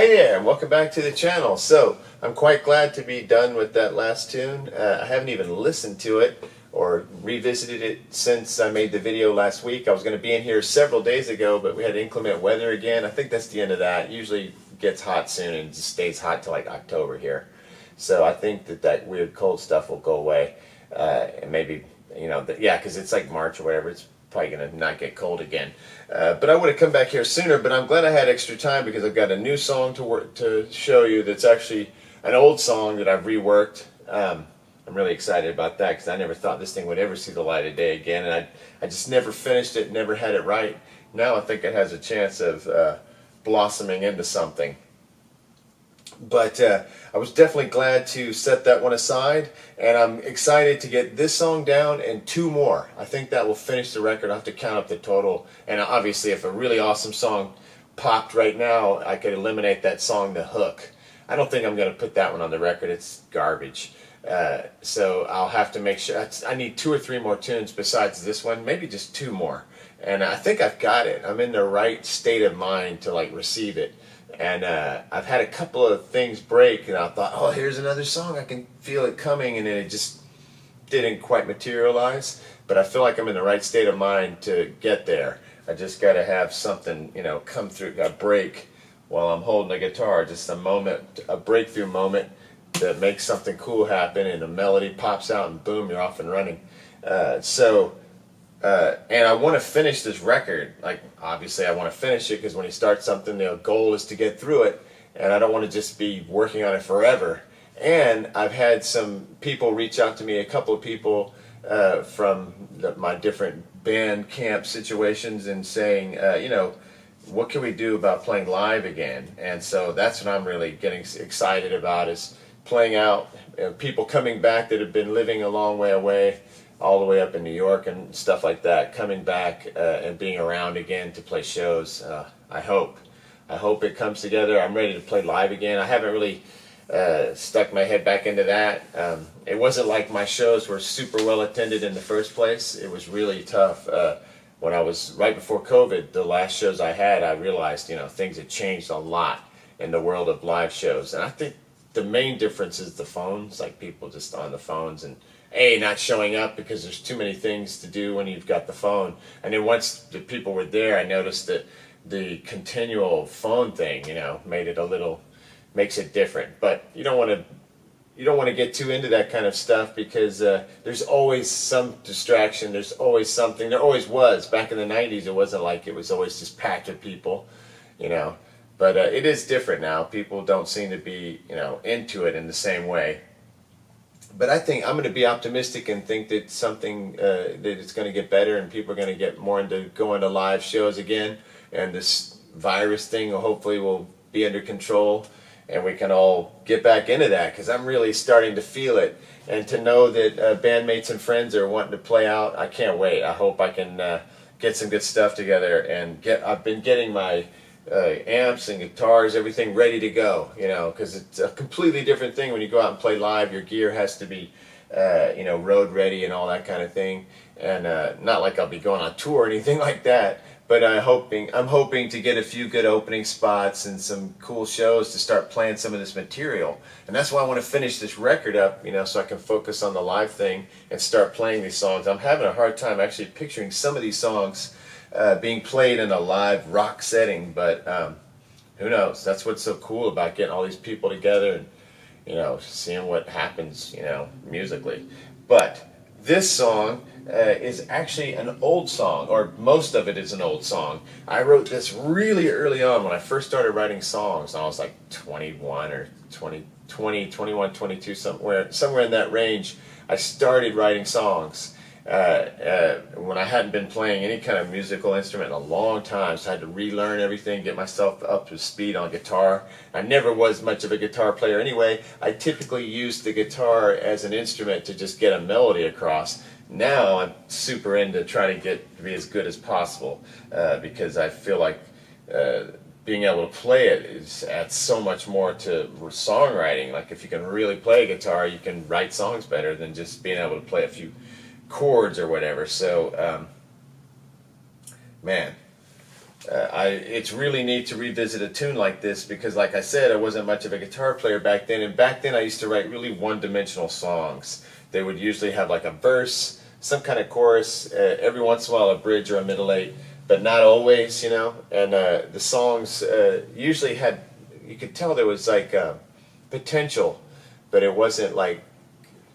Hey there, welcome back to the channel. So, I'm quite glad to be done with that last tune. I haven't even listened to it or revisited it since I made the video last week. I was going to be in here several days ago, but we had inclement weather again. I think that's the end of that. It usually gets hot soon and just stays hot till like October here. So I think that weird cold stuff will go away. And maybe, yeah, because it's like March or whatever. It's probably going to not get cold again. But I would have come back here sooner, but I'm glad I had extra time because I've got a new song to show you that's actually an old song that I've reworked. I'm really excited about that because I never thought this thing would ever see the light of day again, and I just never finished it, never had it right. Now I think it has a chance of blossoming into something. But I was definitely glad to set that one aside, and I'm excited to get this song down and two more. I think that will finish the record. I'll have to count up the total, and obviously if a really awesome song popped right now, I could eliminate that song, The Hook. I don't think I'm going to put that one on the record. It's garbage. So I'll have to make sure. I need 2 or 3 more tunes besides this one, maybe just 2 more. And I think I've got it. I'm in the right state of mind to receive it. And I've had a couple of things break, and I thought, oh, here's another song. I can feel it coming, and then it just didn't quite materialize. But I feel like I'm in the right state of mind to get there. I just got to have something, come through, a break while I'm holding the guitar. Just a moment, a breakthrough moment that makes something cool happen, and the melody pops out, and boom, you're off and running. And I want to finish this record. Obviously I want to finish it because when you start something, the goal is to get through it, and I don't want to just be working on it forever. And I've had some people reach out to me, a couple of people from my different band camp situations, and saying, what can we do about playing live again? And so that's what I'm really getting excited about, is playing out, people coming back that have been living a long way away, all the way up in New York and stuff like that, coming back and being around again to play shows. I hope it comes together. I'm ready to play live again. I haven't really stuck my head back into that. It wasn't like my shows were super well attended in the first place. It was really tough. When I was right before COVID, the last shows I had, I realized things had changed a lot in the world of live shows. And I think the main difference is the phones, like people just on the phones and not showing up because there's too many things to do when you've got the phone. And then once the people were there, I noticed that the continual phone thing, makes it different. But you don't want to get too into that kind of stuff because there's always some distraction. There's always something. There always was. Back in the 90s, it wasn't like it was always just packed with people, But it is different now. People don't seem to be, into it in the same way. But I think I'm going to be optimistic and think that that it's going to get better, and people are going to get more into going to live shows again, and this virus thing hopefully will be under control, and we can all get back into that, because I'm really starting to feel it. And to know that bandmates and friends are wanting to play out, I can't wait. I hope I can get some good stuff together, and I've been getting my amps and guitars, everything ready to go, because it's a completely different thing when you go out and play live. Your gear has to be, road ready and all that kind of thing. And not like I'll be going on tour or anything like that, but I'm hoping to get a few good opening spots and some cool shows to start playing some of this material. And that's why I want to finish this record up, so I can focus on the live thing and start playing these songs. I'm having a hard time actually picturing some of these songs being played in a live rock setting, but who knows? That's what's so cool about getting all these people together and seeing what happens musically. But this song is actually an old song, or most of it is an old song. I wrote this really early on when I first started writing songs. I was like 21 or 21, 22, somewhere in that range. I started writing songs. When I hadn't been playing any kind of musical instrument in a long time, so I had to relearn everything, get myself up to speed on guitar. I never was much of a guitar player anyway. I typically used the guitar as an instrument to just get a melody across. Now I'm super into trying to be as good as possible because I feel like being able to play it adds so much more to songwriting. Like if you can really play a guitar, you can write songs better than just being able to play a few chords or whatever. So man, It's really neat to revisit a tune like this because, like I said, I wasn't much of a guitar player back then, and back then I used to write really one-dimensional songs. They would usually have like a verse, some kind of chorus, every once in a while a bridge or a middle eight, but not always, you know. And the songs usually had, you could tell there was like potential, but it wasn't like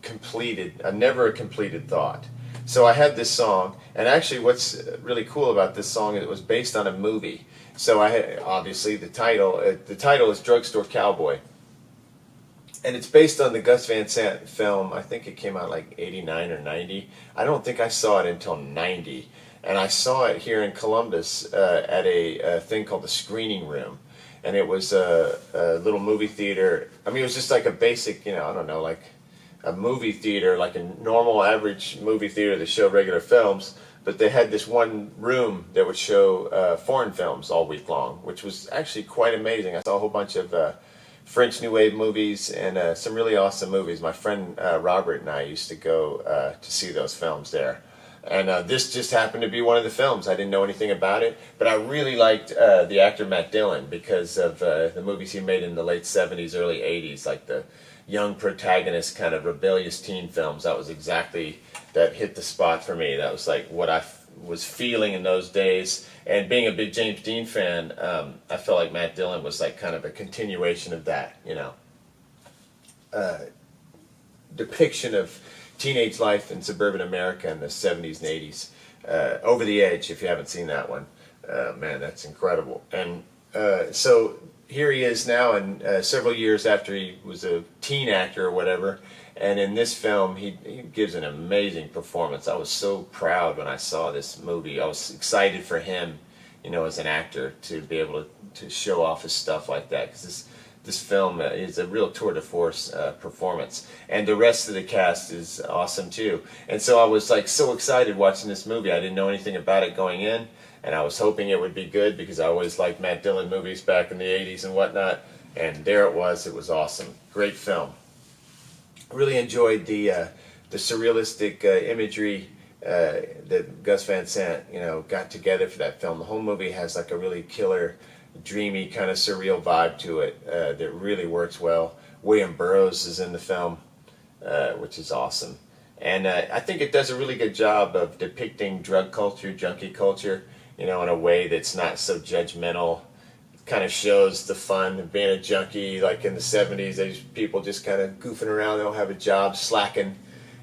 completed, never a completed thought. So I had this song, and actually what's really cool about this song is it was based on a movie. So I had, obviously the title is Drugstore Cowboy. And it's based on the Gus Van Sant film. I think it came out like 89 or 90. I don't think I saw it until 90. And I saw it here in Columbus at a thing called the Screening Room. And it was a little movie theater. I mean, it was just like a basic, you know, I don't know, like a movie theater, like a normal average movie theater that showed regular films, but they had this one room that would show foreign films all week long, which was actually quite amazing. I saw a whole bunch of French New Wave movies and some really awesome movies. My friend Robert and I used to go to see those films there. And this just happened to be one of the films. I didn't know anything about it, but I really liked the actor Matt Dillon because of the movies he made in the late 70s, early 80s, like the young protagonist kind of rebellious teen films. That was exactly, that hit the spot for me. That was like what I was feeling in those days. And being a big James Dean fan, I felt like Matt Dillon was like kind of a continuation of that, you know. Depiction of teenage life in suburban America in the 70s and 80s. Over the Edge, if you haven't seen that one. Man, that's incredible. And so here he is now, and several years after he was a teen actor or whatever, and in this film he gives an amazing performance. I was so proud when I saw this movie. I was excited for him, you know, as an actor, to be able to show off his stuff like that, because this film is a real tour de force performance, and the rest of the cast is awesome too. And so I was like so excited watching this movie. I didn't know anything about it going in, and I was hoping it would be good because I always liked Matt Dillon movies back in the 80s and whatnot. And there it was. It was awesome. Great film. Really enjoyed the surrealistic imagery that Gus Van Sant, you know, got together for that film. The whole movie has like a really killer, dreamy, kind of surreal vibe to it that really works well. William Burroughs is in the film, which is awesome. And I think it does a really good job of depicting drug culture, junkie culture, you know, in a way that's not so judgmental. Kind of shows the fun of being a junkie. Like in the 70s, there's people just kind of goofing around. They don't have a job, slacking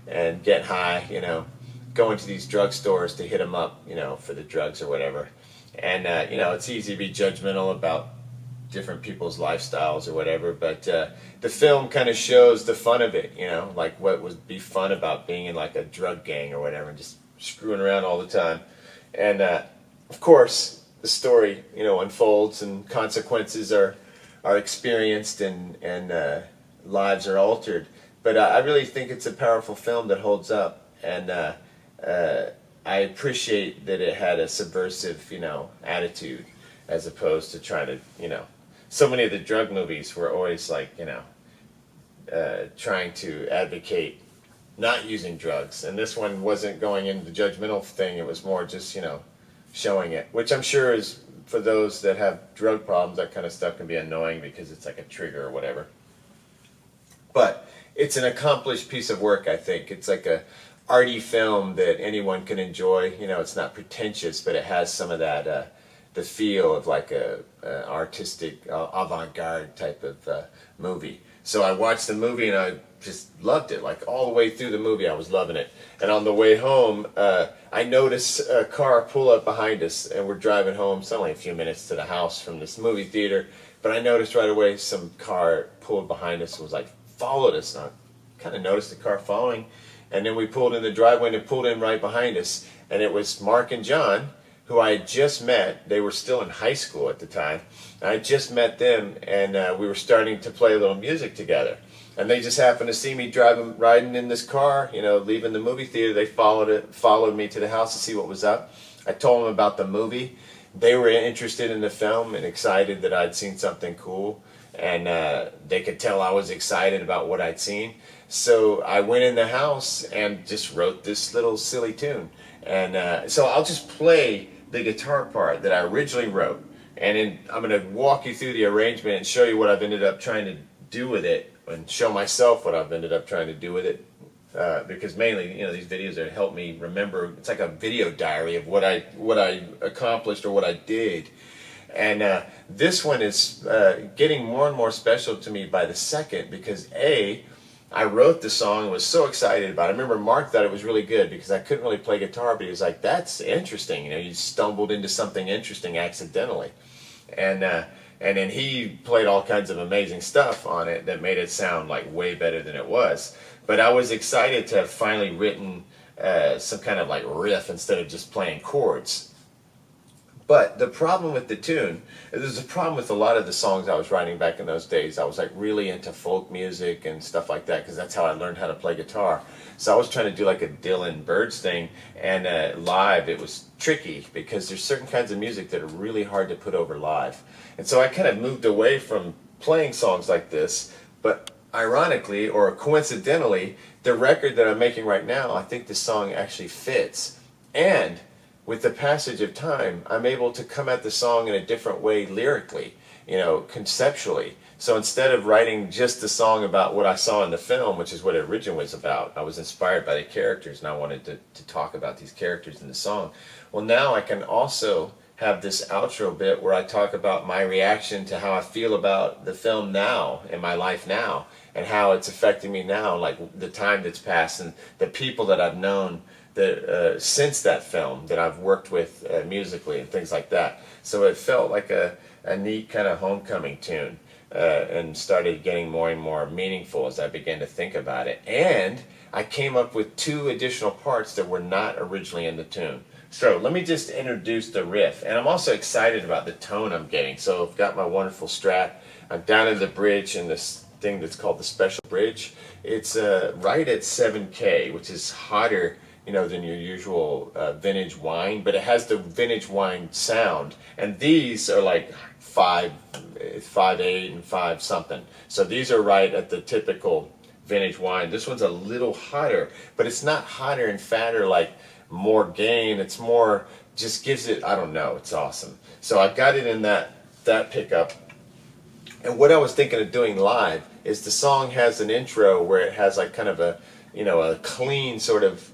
and getting high, you know, going to these drugstores to hit them up, you know, for the drugs or whatever. And, you know, it's easy to be judgmental about different people's lifestyles or whatever, but the film kind of shows the fun of it, you know, like what would be fun about being in like a drug gang or whatever and just screwing around all the time. And, of course, the story, you know, unfolds and consequences are experienced and lives are altered. But I really think it's a powerful film that holds up, and I appreciate that it had a subversive, you know, attitude as opposed to trying to, you know, so many of the drug movies were always like, you know, trying to advocate not using drugs, and this one wasn't going into the judgmental thing. It was more just, you know, showing it, which I'm sure is, for those that have drug problems, that kind of stuff can be annoying because it's like a trigger or whatever. But it's an accomplished piece of work, I think. It's like a arty film that anyone can enjoy. You know, it's not pretentious, but it has some of that, the feel of like a artistic, avant-garde type of movie. So I watched the movie and I just loved it. Like all the way through the movie, I was loving it. And on the way home, I noticed a car pull up behind us, and we're driving home. It's only a few minutes to the house from this movie theater, but I noticed right away some car pulled behind us and was like, followed us. And I kind of noticed the car following, and then we pulled in the driveway and it pulled in right behind us, and it was Mark and John, who I had just met. They were still in high school at the time. I had just met them, and we were starting to play a little music together. And they just happened to see me riding in this car, you know, leaving the movie theater. They followed me to the house to see what was up. I told them about the movie. They were interested in the film and excited that I'd seen something cool. And they could tell I was excited about what I'd seen. So I went in the house and just wrote this little silly tune. And so I'll just play the guitar part that I originally wrote, and then I'm going to walk you through the arrangement and show you what I've ended up trying to do with it, and show myself what I've ended up trying to do with it. Because mainly, these videos are to help me remember. It's like a video diary of what I accomplished or what I did. And this one is getting more and more special to me by the second, because I wrote the song and was so excited about it. I remember Mark thought it was really good because I couldn't really play guitar, but he was like, "That's interesting. You stumbled into something interesting accidentally." And then he played all kinds of amazing stuff on it that made it sound like way better than it was. But I was excited to have finally written some kind of like riff instead of just playing chords. But the problem with the tune, there's a problem with a lot of the songs I was writing back in those days. I was like really into folk music and stuff like that because that's how I learned how to play guitar. So I was trying to do like a Dylan Birds thing, and live it was tricky because there's certain kinds of music that are really hard to put over live. And so I kind of moved away from playing songs like this, but ironically or coincidentally, the record that I'm making right now, I think this song actually fits. And with the passage of time, I'm able to come at the song in a different way lyrically, conceptually. So instead of writing just the song about what I saw in the film, which is what it originally was about, I was inspired by the characters and I wanted to talk about these characters in the song. Well, now I can also have this outro bit where I talk about my reaction to how I feel about the film now, in my life now, and how it's affecting me now, like the time that's passed and the people that I've known since that film that I've worked with musically and things like that. So it felt like a neat kind of homecoming tune, and started getting more and more meaningful as I began to think about it. And I came up with 2 additional parts that were not originally in the tune. So let me just introduce the riff. And I'm also excited about the tone I'm getting. So I've got my wonderful Strat. I'm down in the bridge in this thing that's called the Special Bridge. It's right at 7K, which is hotter than your usual vintage wine, but it has the vintage wine sound. And these are like 5.8 and 5 something. So these are right at the typical vintage wine. This one's a little hotter, but it's not hotter and fatter like more gain. It's more, just gives it, I don't know, it's awesome. So I've got it in that pickup. And what I was thinking of doing live is the song has an intro where it has like kind of a clean sort of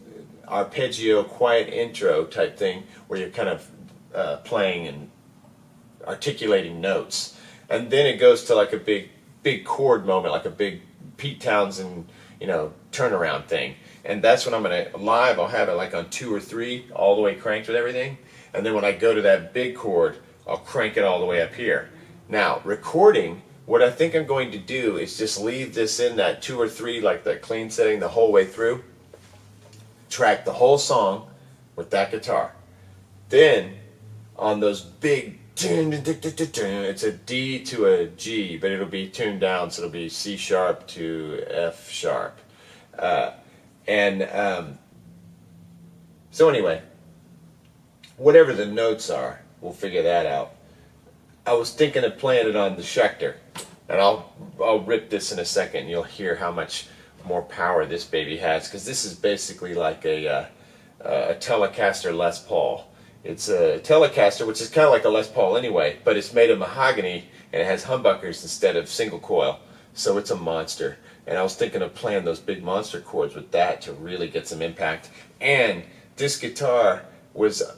arpeggio, quiet intro type thing where you're kind of playing and articulating notes, and then it goes to like a big chord moment, like a big Pete Townsend turnaround thing. And that's when I'm gonna live, I'll have it like on 2 or 3 all the way cranked with everything, and then when I go to that big chord I'll crank it all the way up here. Now recording, what I think I'm going to do is just leave this in that 2 or 3, like the clean setting, the whole way through, track the whole song with that guitar. Then on those big, it's a D to a G, but it'll be tuned down, so it'll be C sharp to F sharp. So anyway, whatever the notes are, we'll figure that out. I was thinking of playing it on the Schecter, and I'll rip this in a second. You'll hear how much more power this baby has, because this is basically like a Telecaster Les Paul. It's a Telecaster, which is kind of like a Les Paul anyway, but it's made of mahogany and it has humbuckers instead of single coil, so it's a monster. And I was thinking of playing those big monster chords with that to really get some impact. And this guitar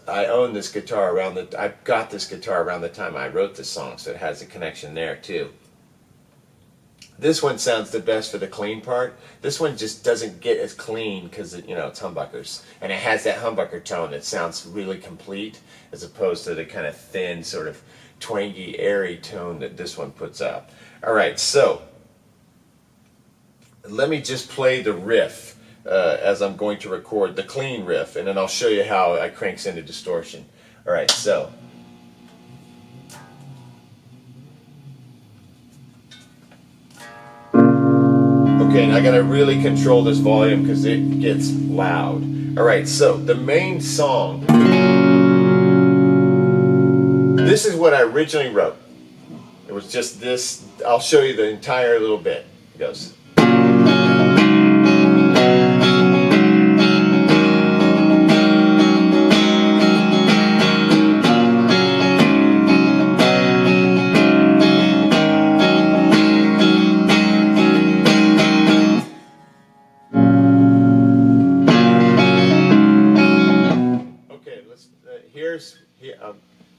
I owned this guitar I got this guitar around the time I wrote this song, so it has a connection there too. This one sounds the best for the clean part. This one just doesn't get as clean because it's humbuckers, and it has that humbucker tone that sounds really complete, as opposed to the kind of thin, sort of twangy, airy tone that this one puts out. All right, so let me just play the riff as I'm going to record the clean riff, and then I'll show you how I cranks into distortion. All right, so. Okay, and I gotta really control this volume because it gets loud. Alright, so the main song, this is what I originally wrote. It was just this, I'll show you the entire little bit. It goes.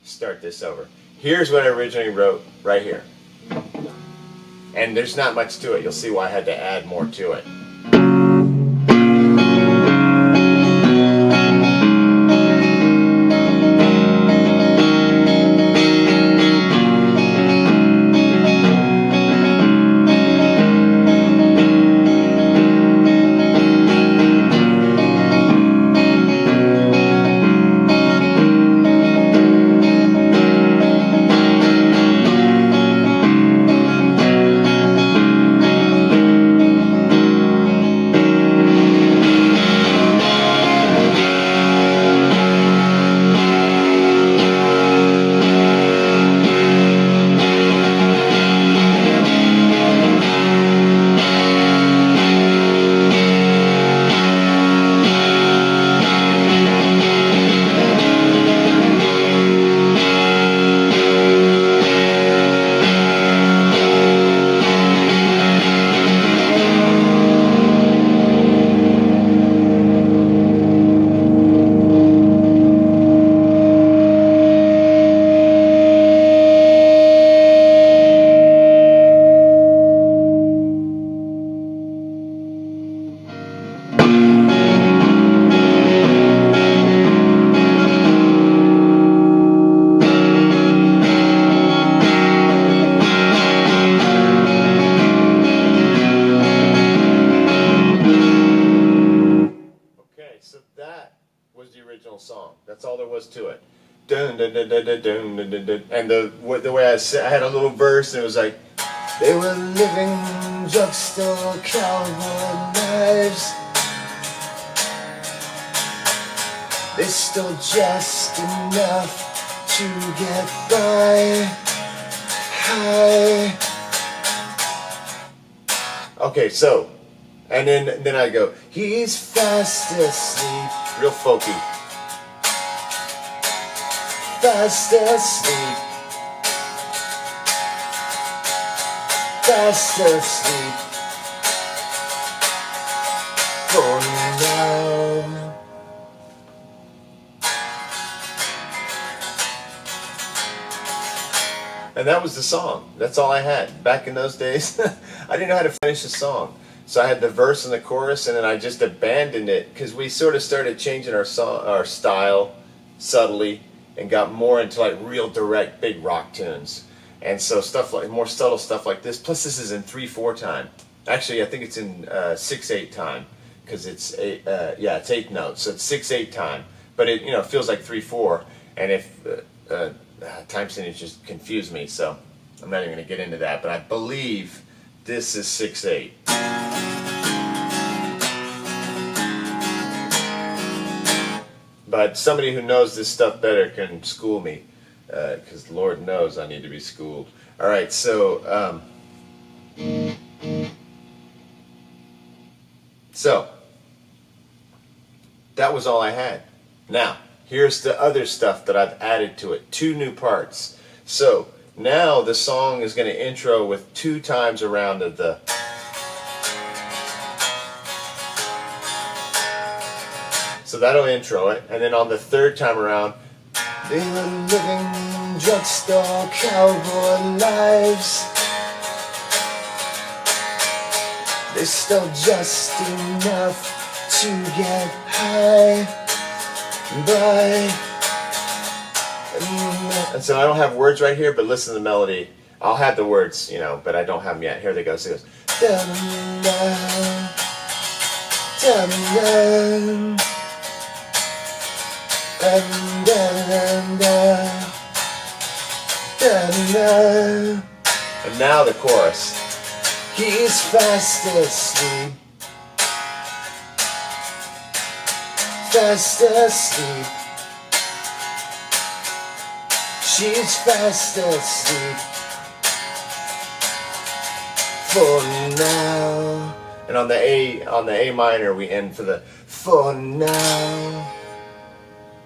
start this over. Here's what I originally wrote right here. And there's not much to it. You'll see why I had to add more to it. So that was the original song. That's all there was to it. Dun, dun, dun, dun, dun, dun, dun, dun, dun. And the way I had a little verse, and it was like, they were living drugstore cowboy lives. They stole just enough to get by. High. Okay, so. And then I go, he's fast asleep. Real folky. Fast asleep. Fast asleep. For now. And that was the song. That's all I had. Back in those days, I didn't know how to finish a song. So I had the verse and the chorus, and then I just abandoned it because we sort of started changing our style subtly and got more into like real direct big rock tunes. And so stuff like more subtle stuff like this. Plus this is in 3/4 time. Actually, I think it's in 6/8 time because it's it's 8th notes, so it's 6/8 time. But it feels like 3/4, and if time signage just confused me, so I'm not even going to get into that. But I believe this is 6/8. But somebody who knows this stuff better can school me, because Lord knows I need to be schooled. All right, so that was all I had. Now, here's the other stuff that I've added to it. 2 new parts. So now the song is going to intro with 2 times around of the. So that'll intro it, and then on the 3rd time around, they were living drugstore cowboy lives. They stole just enough to get high by. And so I don't have words right here, but listen to the melody. I'll have the words, but I don't have them yet. Here they go. So it goes. And now the chorus. He's fast asleep. Fast asleep. She's fast asleep. For now. And on the A minor we end for the for now.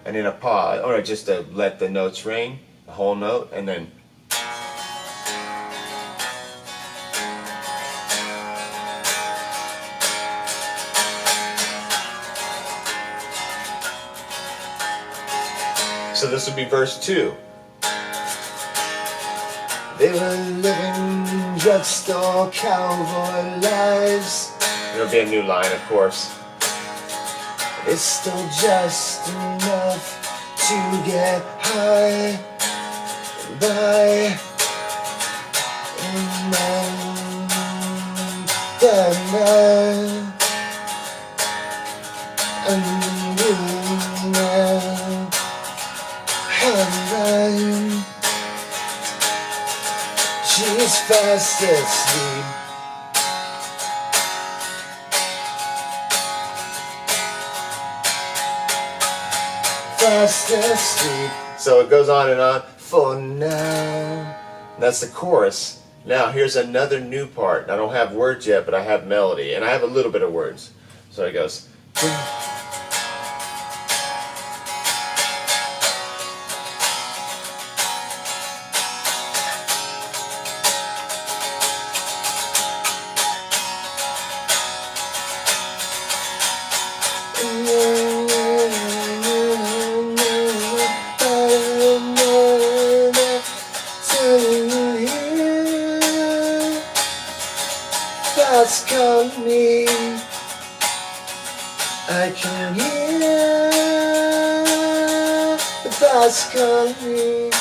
And in a pause, or just to let the notes ring, the whole note, and then. So this would be verse 2. They were living drugstore cowboy lives. There'll be a new line, of course. It's still just enough to get high by. And she's fast asleep. Fast asleep. So it goes on and on for now. That's the chorus. Now here's another new part. I don't have words yet, but I have melody, and I have a little bit of words. So it goes. Thoughts calling me, I can hear the thoughts calling me.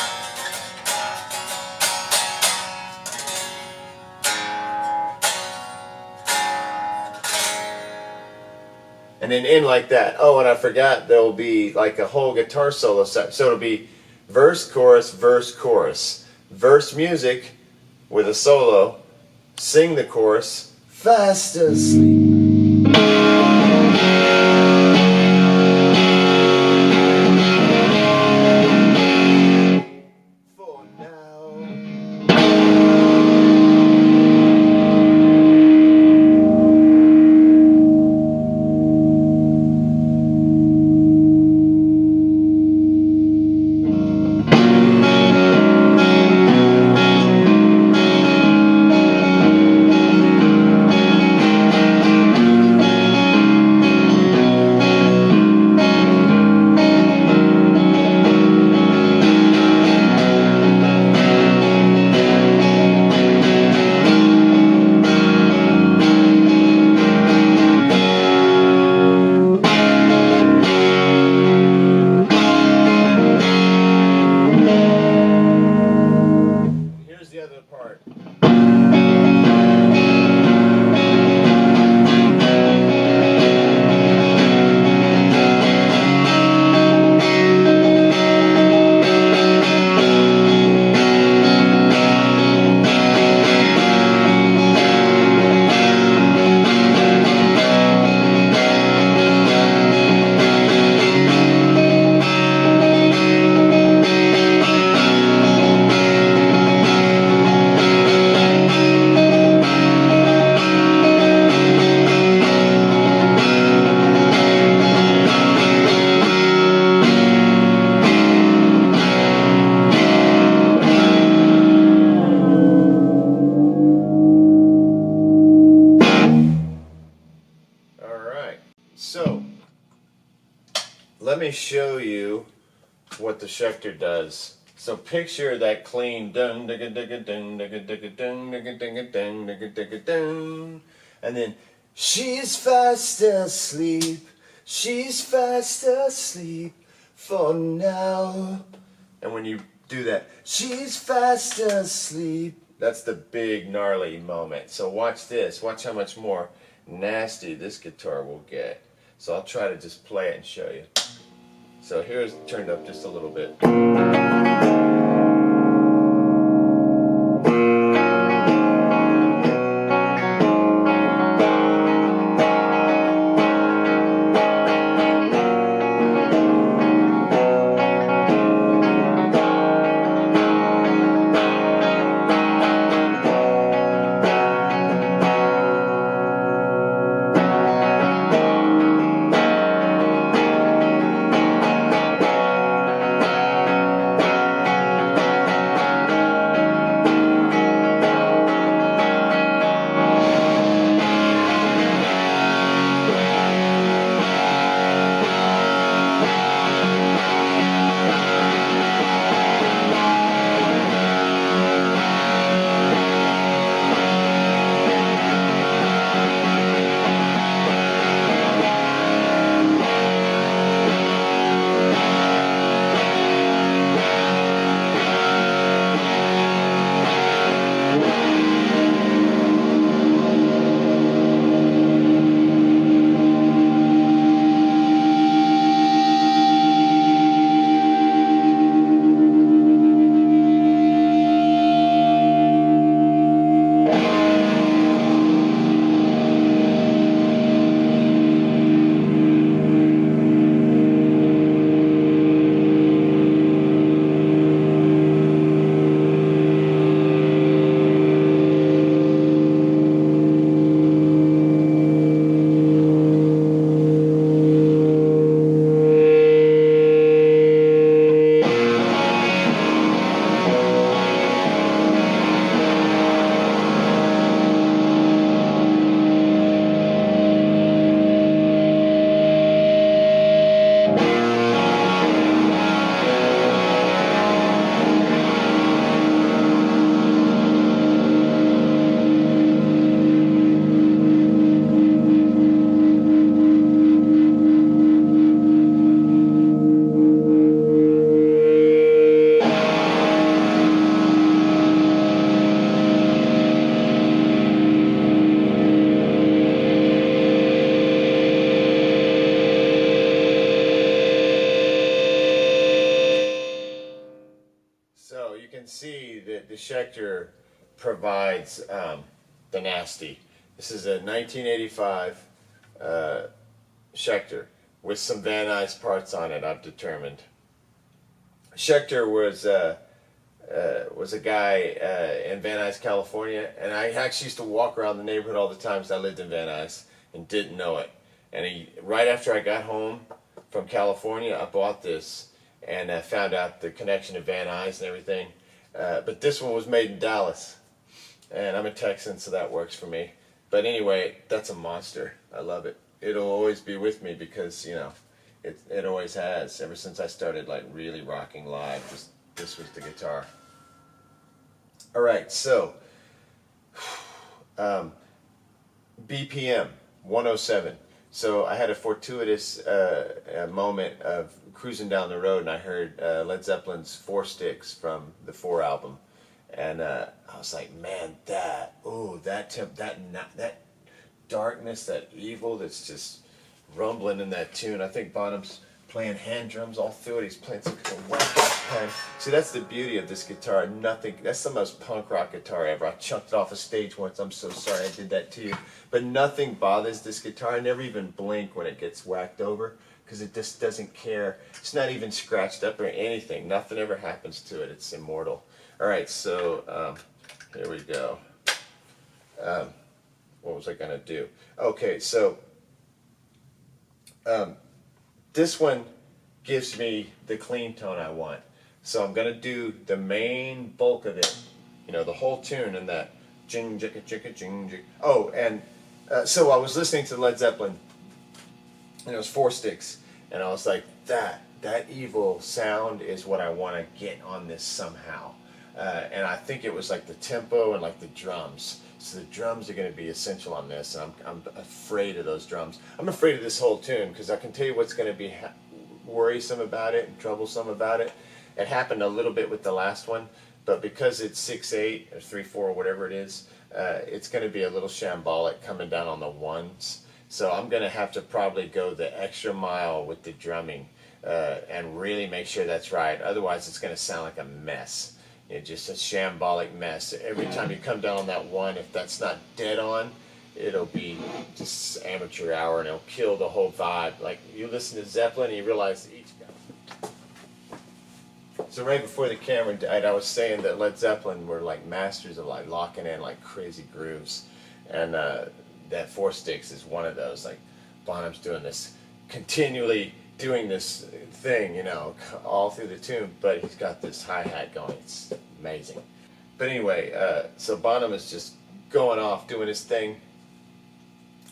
And then end like that. Oh, and I forgot there will be like a whole guitar solo set. So it'll be verse, chorus, verse, chorus. Verse music with a solo. Sing the chorus. Fast asleep. For now. So, let me show you what the Schecter does. So picture that clean dun digga digga dun digga digga dun digga digga dun digga digga dun, and then she's fast asleep, she's fast asleep for now. And when you do that, she's fast asleep, that's the big gnarly moment. So watch this, watch how much more nasty this guitar will get. So I'll try to just play it and show you. So here's turned up just a little bit. the Schecter provides the nasty. This is a 1985 Schecter with some Van Nuys parts on it, I've determined. Schecter was a guy in Van Nuys, California, and I actually used to walk around the neighborhood all the time because I lived in Van Nuys and didn't know it. And right after I got home from California, I bought this and found out the connection to Van Nuys and everything. But this one was made in Dallas, and I'm a Texan, so that works for me. But anyway, that's a monster. I love it. It'll always be with me because, you know, it always has. Ever since I started like really rocking live, this was the guitar. All right, so BPM 107. So I had a fortuitous moment of cruising down the road, and I heard Led Zeppelin's Four Sticks from the Four album, and I was like, man, that darkness, that evil that's just rumbling in that tune. I think Bonham's playing hand drums all through it. He's playing some kind of whack. See, that's the beauty of this guitar. That's the most punk rock guitar ever. I chucked it off a stage once. I'm so sorry I did that to you. But nothing bothers this guitar. I never even blink when it gets whacked over because it just doesn't care. It's not even scratched up or anything. Nothing ever happens to it. It's immortal. All right, so here we go. What was I going to do? Okay, so this one gives me the clean tone I want. So I'm going to do the main bulk of it, you know, the whole tune and that jing jicka jicka jing jig. Oh, and so I was listening to Led Zeppelin, and it was Four Sticks, and I was like, that evil sound is what I want to get on this somehow. And I think it was like the tempo and like the drums. So the drums are going to be essential on this, and I'm afraid of those drums. I'm afraid of this whole tune because I can tell you what's going to be worrisome about it and troublesome about it. It happened a little bit with the last one, but because it's 6/8 or 3/4 or whatever it is, it's going to be a little shambolic coming down on the ones. So I'm going to have to probably go the extra mile with the drumming and really make sure that's right. Otherwise, it's going to sound like a mess. It's just a shambolic mess. Every time you come down on that one, if that's not dead on, it'll be just amateur hour and it'll kill the whole vibe. Like you listen to Zeppelin and you realize each guy. So right before the camera died, I was saying that Led Zeppelin were like masters of like locking in like crazy grooves, and that Four Sticks is one of those. Like Bonham's doing this continually. Doing this thing, you know, all through the tune, but he's got this hi-hat going. It's amazing. But anyway, so Bonham is just going off, doing his thing.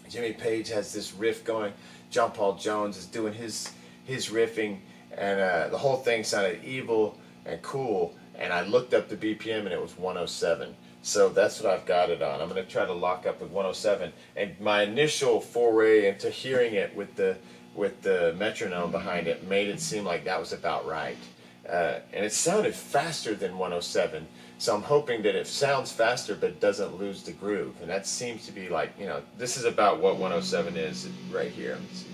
Jimmy Page has this riff going. John Paul Jones is doing his riffing, and the whole thing sounded evil and cool, and I looked up the BPM, and it was 107. So that's what I've got it on. I'm going to try to lock up with 107. And my initial foray into hearing it with the metronome behind it made it seem like that was about right. And it sounded faster than 107, so I'm hoping that it sounds faster but doesn't lose the groove. And that seems to be like, you know, this is about what 107 is right here. Let me see.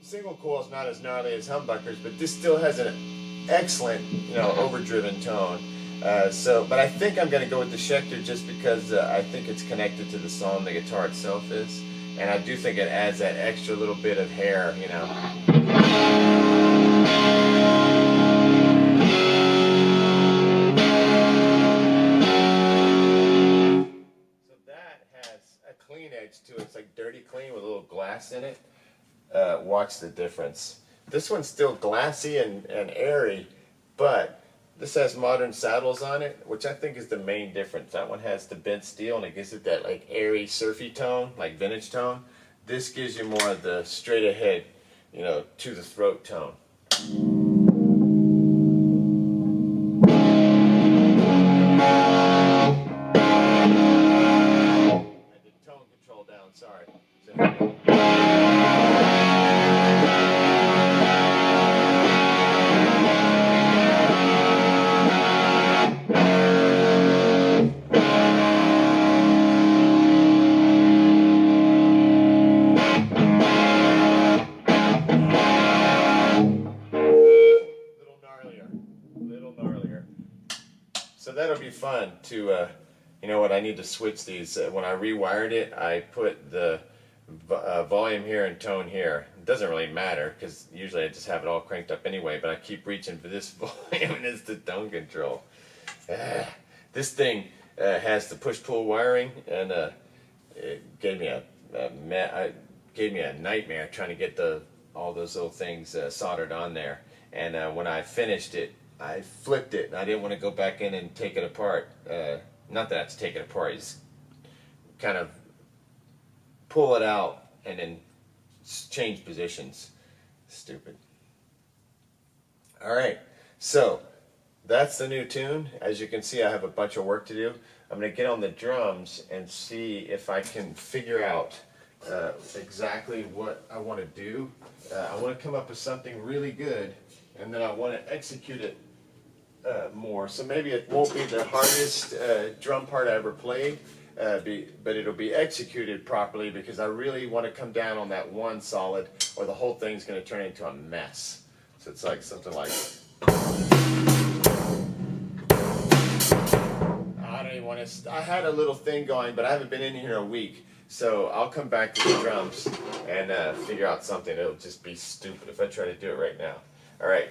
Single coil's not as gnarly as humbuckers, but this still has an excellent, you know, overdriven tone. But I think I'm going to go with the Schecter just because I think it's connected to the song the guitar itself is, and I do think it adds that extra little bit of hair, you know. edge to it. It's like dirty clean with a little glass in it. Watch the difference. This one's still glassy and airy, but this has modern saddles on it, which I think is the main difference. That one has the bent steel and it gives it that like airy, surfy tone, like vintage tone. This gives you more of the straight ahead, you know, to the throat tone. I did tone control down, sorry. Little gnarlier. So that'll be fun to, you know what, I need to switch these. When I rewired it, I put the volume here and tone here. It doesn't really matter because usually I just have it all cranked up anyway, but I keep reaching for this volume and it's the tone control. This thing has the push-pull wiring, and it gave me a nightmare trying to get all those little things soldered on there. And when I finished it, I flipped it, and I didn't want to go back in and take it apart. Not that I have to take it apart, you just kind of pull it out and then change positions. Stupid. Alright, so that's the new tune. As you can see, I have a bunch of work to do. I'm going to get on the drums and see if I can figure out exactly what I want to do. I want to come up with something really good, and then I want to execute it more. So maybe it won't be the hardest drum part I ever played, but it'll be executed properly because I really want to come down on that one solid, or the whole thing's going to turn into a mess. So it's like something like, I don't even want to. I had a little thing going, but I haven't been in here a week. So I'll come back to the drums and figure out something. It'll just be stupid if I try to do it right now. All right.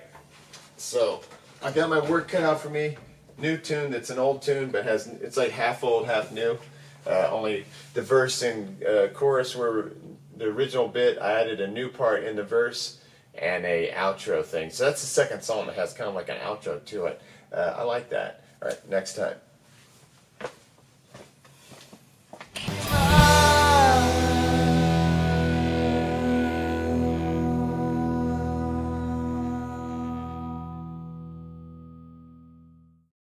So I got my work cut out for me. New tune that's an old tune, but it's like half old, half new. Only the verse and chorus were the original bit. I added a new part in the verse and a outro thing. So that's the second song that has kind of like an outro to it. I like that. All right, next time.